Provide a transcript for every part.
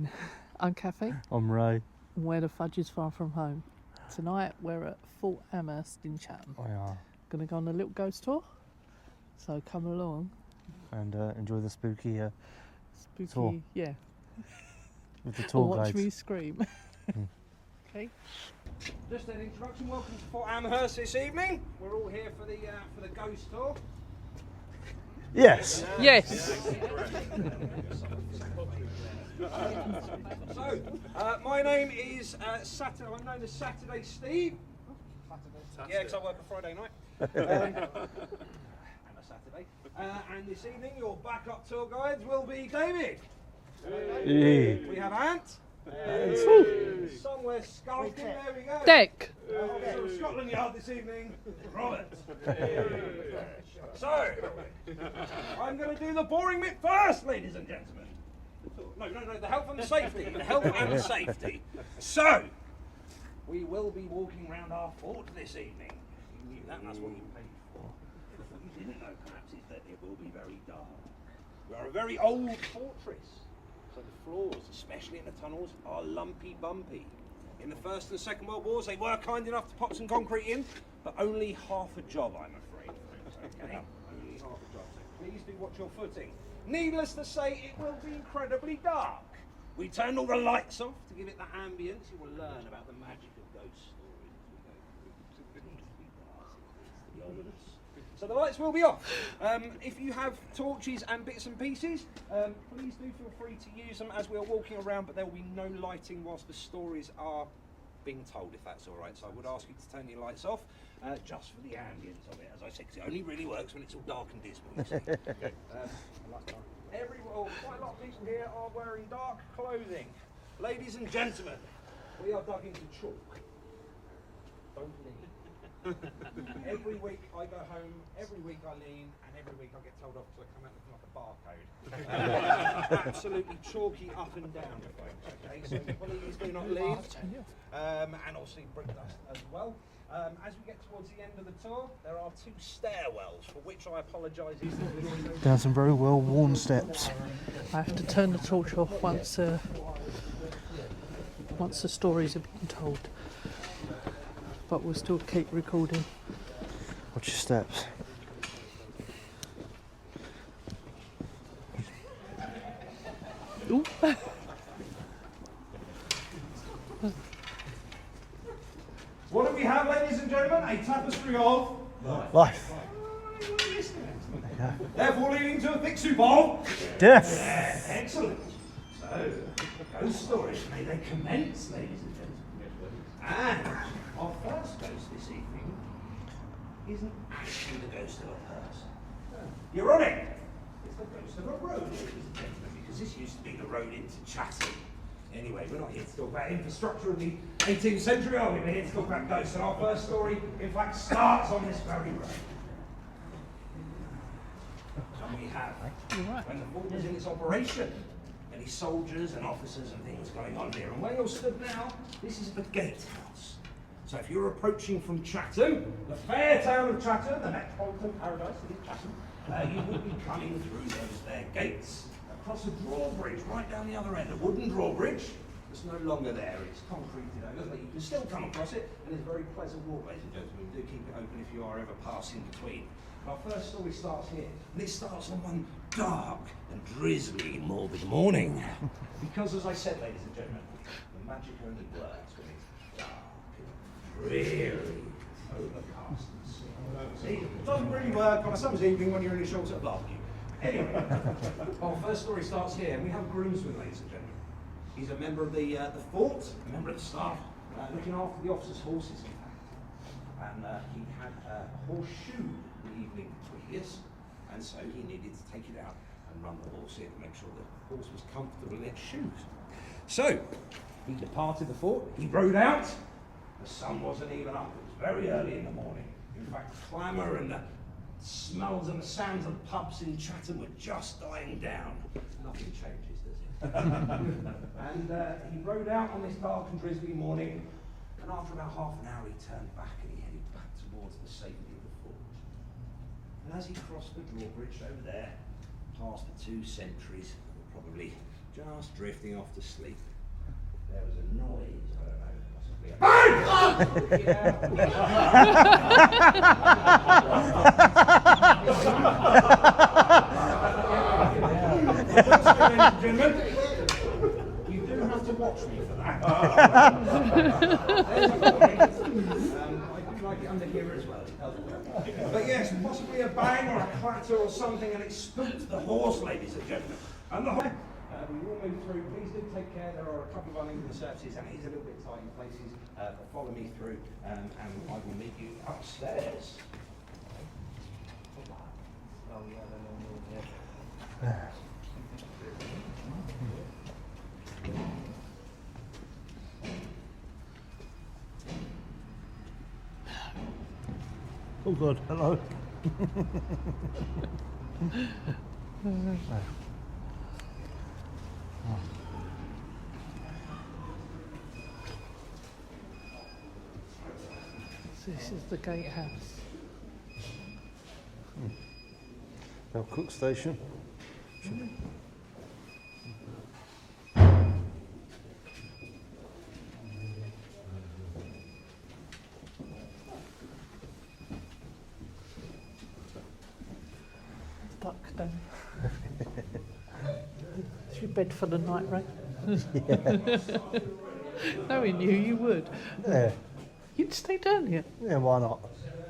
morning. I'm Kathy. I'm Ray. And we're the Fudges Far From Home. Tonight we're at Fort Amherst in Chatham. We are. Gonna go on a little ghost tour. So come along. And enjoy the spooky tour. Yeah. With the tour Watch guides. me scream. Okay. Just an introduction. Welcome to Fort Amherst this evening. We're all here for the ghost tour. Yes. Yes. So, my name is Saturday. I'm known as Saturday Steve. Yeah, because I work a Friday night. And a Saturday. And this evening, your backup tour guides will be David. Hey. We have Ant. Somewhere skulking. There we go. Deck. Officer of Scotland Yard this evening, Robert. So, I'm going to do the boring bit first, ladies and gentlemen. No, the health and the safety. The health and the safety. So, we will be walking around our fort this evening. You knew that, and that's what you paid for. What you didn't know, perhaps, is that it will be very dark. We are a very old fortress. So the floors, especially in the tunnels, are lumpy bumpy. In the First and Second World Wars, they were kind enough to pop some concrete in, but only half a job, I'm afraid. Okay? Only half a job. So please do watch your footing. Needless to say, it will be incredibly dark. We turned all the lights off to give it the ambience. You will learn about the magic of ghost stories as we go through. It needs to be dark, it needs to be ominous. So the lights will be off. If you have torches and bits and pieces, please do feel free to use them as we are walking around, but there will be no lighting whilst the stories are being told, if that's all right. So I would ask you to turn your lights off, just for the ambience of it, as I said, 'cause it only really works when it's all dark and dismal, you see. Quite a lot of people here are wearing dark clothing. Ladies and gentlemen, we are dug into chalk. Don't lean. Every week I go home, every week I lean, and every week I get told off because I come out looking like a barcode. Absolutely chalky up and down, folks. Okay, so please do not lean. And also brick dust as well. As we get towards the end of the tour, there are 2 stairwells, for which I apologise. Down some very well worn steps. I have to turn the torch off once the stories have been told. But we'll still keep recording. Watch your steps. Ooh. What do we have, ladies and gentlemen? A tapestry of Life. therefore leading to a thick soup of Death. excellent. So, ghost stories, may they commence, ladies and gentlemen. And our first ghost this evening isn't actually the ghost of a person. You're on it. It's the ghost of a road, ladies and gentlemen, because this used to be the road into Chatham. Anyway, we're not here to talk about infrastructure of the 18th century, are we? We're here to talk about ghosts. And our first story, in fact, starts on this very road. And we have, when the fort was in its operation, many soldiers and officers and things going on here. And where you're stood now, this is the gatehouse. So if you're approaching from Chatham, the fair town of Chatham, the metropolitan paradise that is Chatham, you would be coming through those there gates, across a drawbridge right down the other end, a wooden drawbridge that's no longer there. It's concreted over, but you can still come across it, and it's a very pleasant walk, ladies and gentlemen. Do keep it open if you are ever passing between. Our first story starts here, and it starts on one dark and drizzly morbid morning. Because, as I said, ladies and gentlemen, the magic only works when it's dark and dreary, overcast and sea. See, it doesn't really work on a summer's evening when you're in a shorts at a barbecue. Anyway, our first story starts here. We have a groomsman, ladies and gentlemen. He's a member of the fort, a member of the staff, looking after the officers' horses, in fact. And he had a horseshoe the evening previous, and so he needed to take it out and run the horse in to make sure the horse was comfortable in its shoes. So, he departed the fort, he rode out. The sun wasn't even up, it was very early in the morning. In fact, clamour and the smells and the sounds of pubs in Chatham were just dying down. Nothing changes, does it? And he rode out on this dark and drizzly morning, and after about half an hour he turned back and he headed back towards the safety of the fort. And as he crossed the drawbridge over there, past the 2 sentries, probably just drifting off to sleep. There was a noise, I don't know, possibly ladies and gentlemen, you do have to watch me for that. I do like it under here as well. But yes, possibly a bang or a clatter or something, and it spooked the horse, ladies and gentlemen. And the horse. We will move through. Please do take care. There are a couple of uneven surfaces, and it is a little bit tight in places. But follow me through, and I will meet you upstairs. Oh God, hello. This is the gatehouse. Our cook station. Duck down. It's your bed for the night, Ray. No, we knew you would. Yeah, You'd stay down here. yeah, why not?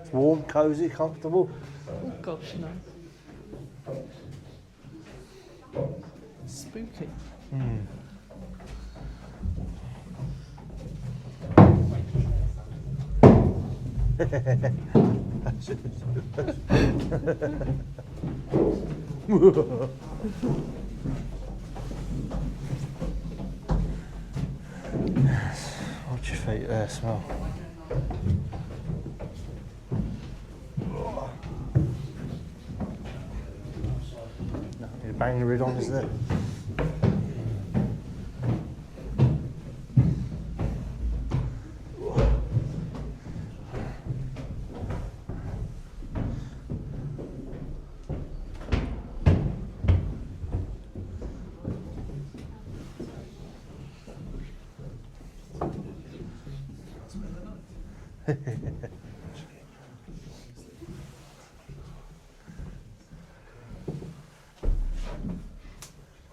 It's warm, cosy, comfortable. Oh gosh, no. Spooky. Watch your feet there, smell. Nothing to bang your head on, is there?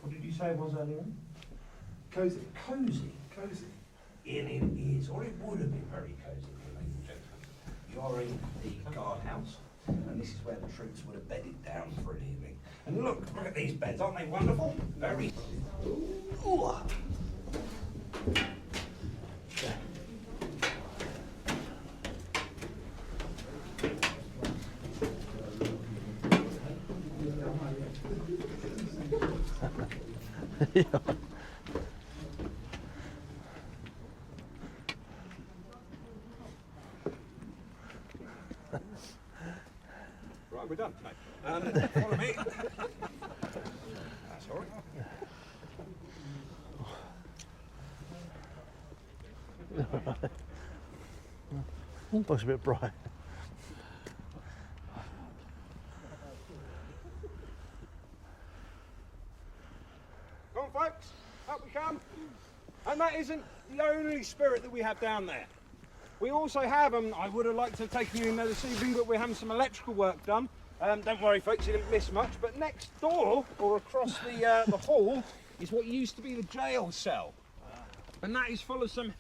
What did you say it was earlier on? Cosy. Cosy. Cosy. And it is, or it would have been very cosy, ladies and gentlemen. You are in the guardhouse, and this is where the troops would have bedded down for an evening. And look at these beds, aren't they wonderful? Very. Ooh. Yeah. Right, we're done. Follow me. That's all right. Looks a bit bright. Come on, folks. Up we come. And that isn't the only spirit that we have down there. We also have, I would have liked to have taken you in there this evening, but we're having some electrical work done. Don't worry, folks, you didn't miss much. But next door, or across the hall, is what used to be the jail cell. And that is full of some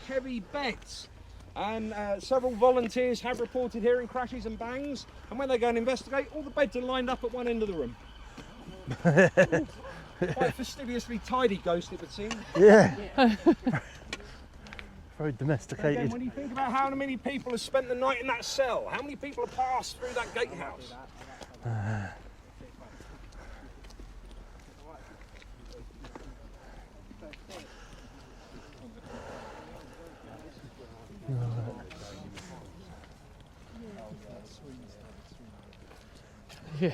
heavy beds. And several volunteers have reported hearing crashes and bangs. And when they go and investigate, all the beds are lined up at one end of the room. Quite fastidiously tidy ghost, it would seem. Yeah. Very Again, domesticated. when you think about how many people have spent the night in that cell, how many people have passed through that gatehouse? Yeah.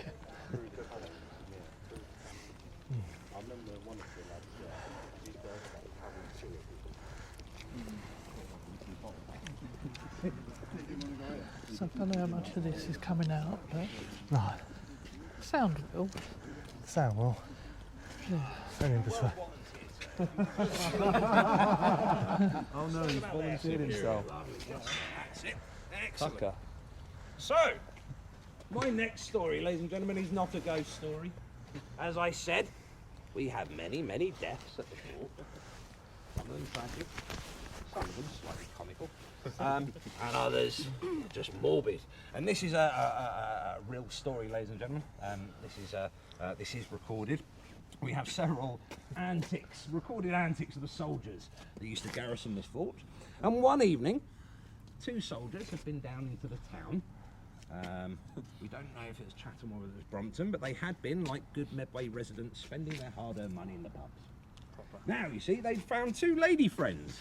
So I don't know how much of this is coming out, but No, sound will. sound well. Yeah. Only between Oh no, he's volunteered himself. That's it. Excellent. Tucker. So, my next story, ladies and gentlemen, is not a ghost story. As I said, we have many, many deaths at the fort. Some of them tragic, some of them slightly comical, and others just morbid. And this is a real story, ladies and gentlemen. This is recorded. We have several recorded antics of the soldiers that used to garrison this fort. And one evening, 2 soldiers had been down into the town. We don't know if it was Chatham or whether it was Brompton, but they had been, like good Medway residents, spending their hard-earned money in the pubs. Now, you see, they'd found 2 lady friends.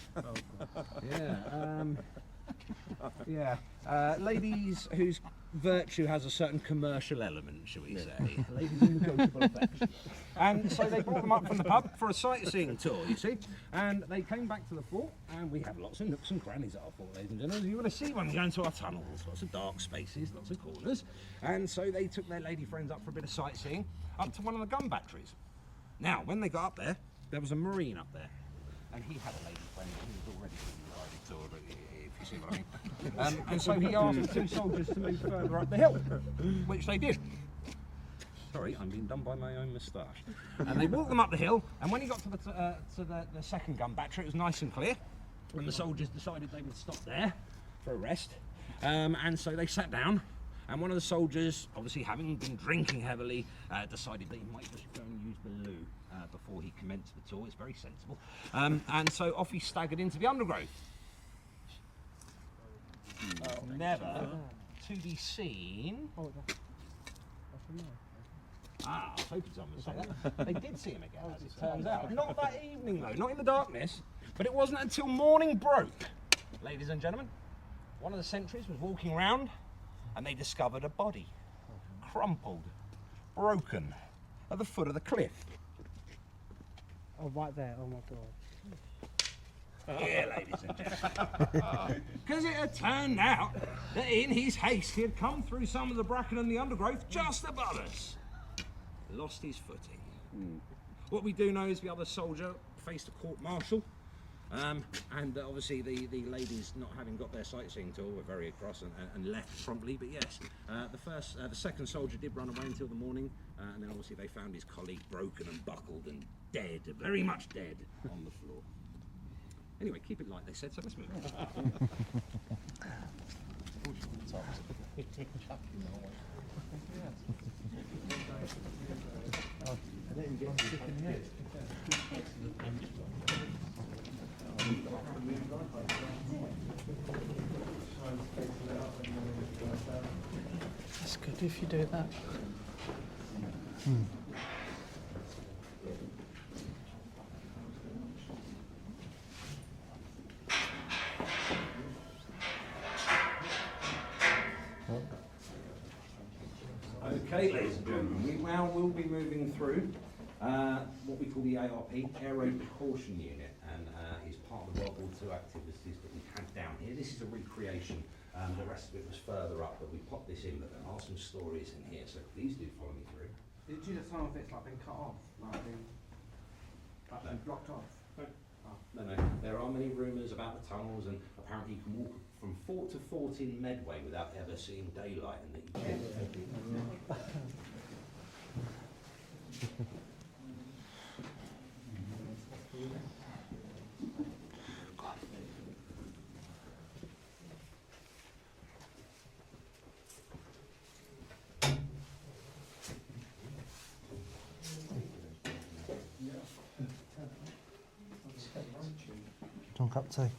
Ladies whose virtue has a certain commercial element, shall we say. Ladies in negotiable affection. And so they brought them up from the pub for a sightseeing tour, you see. And they came back to the fort, and we have lots of nooks and crannies at our fort, ladies and gentlemen. You're going to see when we go into our tunnels, lots of dark spaces, lots of corners. And so they took their lady friends up for a bit of sightseeing, up to one of the gun batteries. Now, when they got up there was a Marine up there. And he had a lady friend, he was already doing the guided tour, if you see what I mean. And so he asked the 2 soldiers to move further up the hill, which they did. Sorry, I'm being done by my own moustache. And they walked them up the hill, and when he got to the second gun battery, it was nice and clear, and the soldiers decided they would stop there for a rest. And so they sat down, and one of the soldiers, obviously having been drinking heavily, decided that he might just go and use the loo before he commenced the tour. It's very sensible. And so off he staggered into the undergrowth. Never to be seen. I was hoping someone would say that. They did see him again, as it turns out. Not that evening, though, not in the darkness. But it wasn't until morning broke, ladies and gentlemen. One of the sentries was walking around, and they discovered a body, crumpled, broken, at the foot of the cliff. Oh, right there. Oh my God. Yeah, ladies and gentlemen. Because it had turned out that in his haste he had come through some of the bracken and the undergrowth just above us. Lost his footing. What we do know is the other soldier faced a court-martial, and obviously the ladies, not having got their sightseeing tour, were very cross and left promptly. But yes, the second soldier did run away until the morning, and then obviously they found his colleague broken and buckled and dead, very much dead, on the floor. Anyway, keep it light, they said, so let's move on. That's good if you do that. Okay, ladies and gentlemen, we now will be moving through what we call the ARP, Air Raid Precaution Unit, and is part of the World War II activities that we had down here. This is a recreation. The rest of it was further up, but we popped this in, but there are some stories in here, so please do follow me through. Did you just some of it's like been cut off? Like been blocked off? No, there are many rumours about the tunnels, and apparently you can walk from fort to fort in Medway without ever seeing daylight, and that you can. John Cup tea.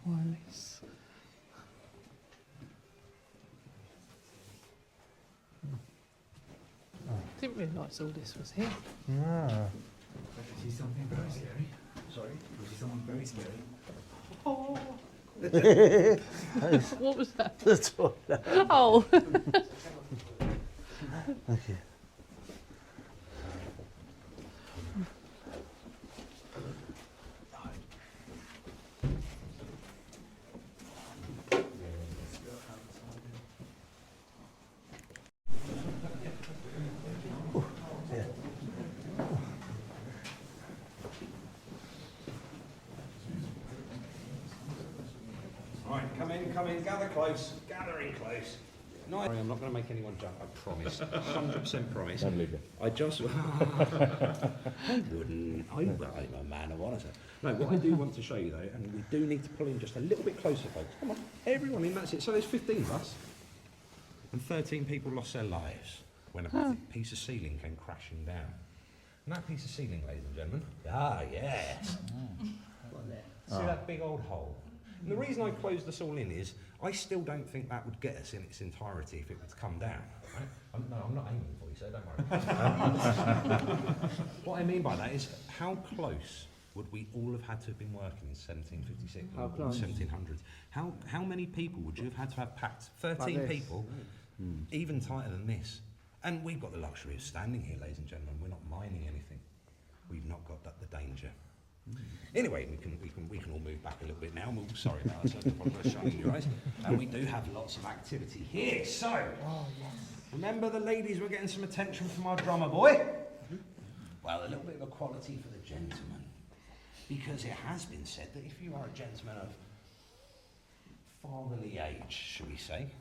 Wireless. Didn't realise all this was here. No. Did you see something very scary? Sorry? Did you see something very scary? Oh. What was that? The toilet. Oh. Okay. Right, come in, gather close, gathering close. No, I'm not going to make anyone jump, I promise. 100% promise. Don't believe you. I just... I wouldn't. I'm a man of honour, sir. No, what I do want to show you, though, and we do need to pull in just a little bit closer, folks. Come on, everyone in, that's it. So there's 15 of us, and 13 people lost their lives when a piece of ceiling came crashing down. And that piece of ceiling, ladies and gentlemen, yes. See that big old hole? And the reason I closed this all in is I still don't think that would get us in its entirety if it would come down. Right? No, I'm not aiming for you, so don't worry. What I mean by that is how close would we all have had to have been working in 1756 or 1700s? How many people would you have had to have packed? 13 people, even tighter than this. And we've got the luxury of standing here, ladies and gentlemen. We're not mining anything. We've not got the danger. Anyway, we can all move back a little bit now. Sorry about that, so I apologise for shutting your eyes. And we do have lots of activity here. So, remember the ladies were getting some attention from our drummer boy? Well, a little bit of equality for the gentlemen. Because it has been said that if you are a gentleman of fatherly age, shall we say,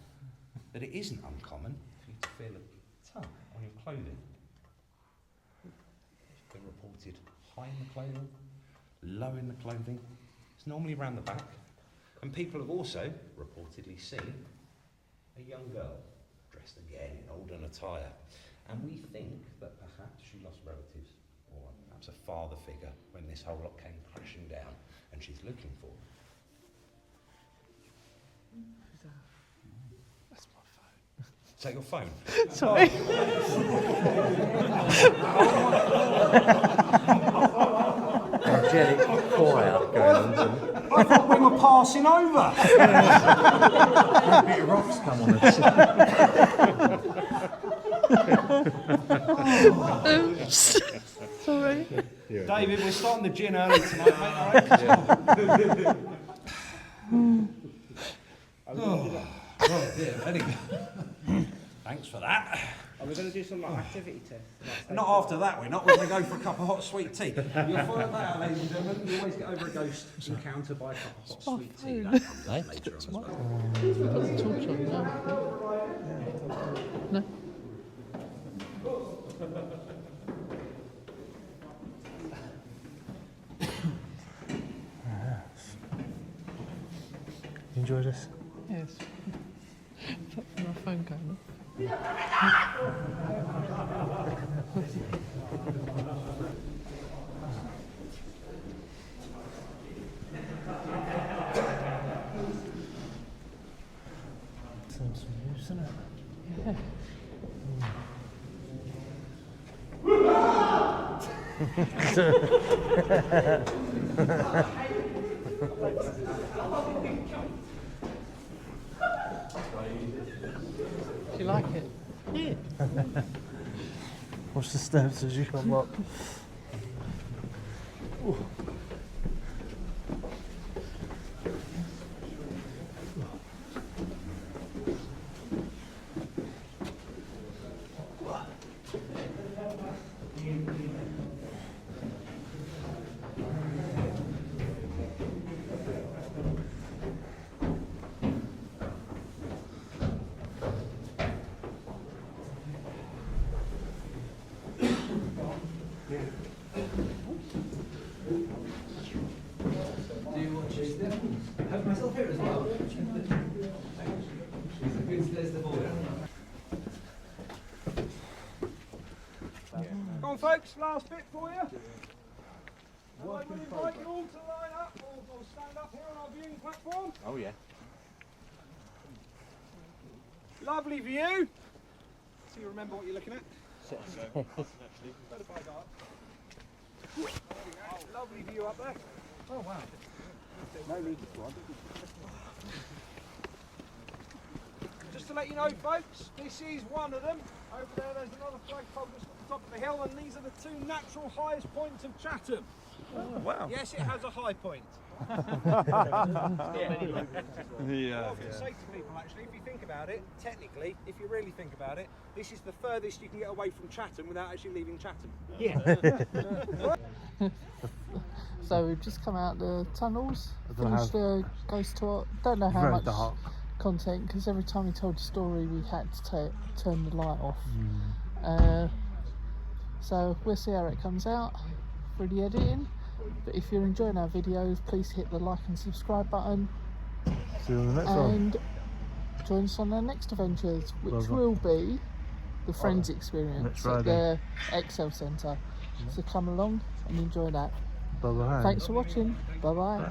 that it isn't uncommon for you to feel a tug on your clothing. It's been reported high in the clothing, low in the clothing. It's normally around the back. And people have also reportedly seen a young girl dressed again in olden attire. And we think that perhaps she lost relatives or perhaps a father figure when this whole lot came crashing down and she's looking for them. That's my phone. Is that your phone? Sorry. Angelic choir going on. I thought we were passing over. A bit of rocks come on us. Sorry. David, we're starting the gin early tonight, mate, all right? Oh dear, anyway. Thanks for that. Are we going to do some like activity test? Not after that, we're not. We're going to go for a cup of hot sweet tea. You'll find that out, ladies and gentlemen. You always get over a ghost encounter by a cup of hot sweet tea. That comes up later on as well. There's a torch on now. No. You enjoy this? Yes. My phone going off. Some use, isn't it? Yeah. Do you like it? Yeah. Watch the steps as you come up. Do you watch this? I have myself here as well. There's the ball. Come on, folks, last bit for you. I will invite you all to line up or stand up here on our viewing platform. Oh yeah. Lovely view. So you remember what you're looking at? Lovely view up there. Oh wow. No need to run. Just to let you know, folks, this is one of them. Over there, there's another flagpole just at the top of the hill, and these are the two natural highest points of Chatham. Oh wow. Yes, it has a high point. Yeah. I often say to people, actually, if you think about it, technically, if you really think about it, this is the furthest you can get away from Chatham without actually leaving Chatham. Yeah. So we've just come out the tunnels, I don't finished the ghost tour. Don't know how Very much dark. content, because every time we told a story we had to turn the light off. So we'll see how it comes out for the editing. But if you're enjoying our videos, please hit the like and subscribe button. See you on the next one. And join us on our next adventures, which Bye-bye. will be the Friends Experience Next at the Friday. Excel Centre. So come along and enjoy that. Bye bye. Thanks for watching. Bye bye.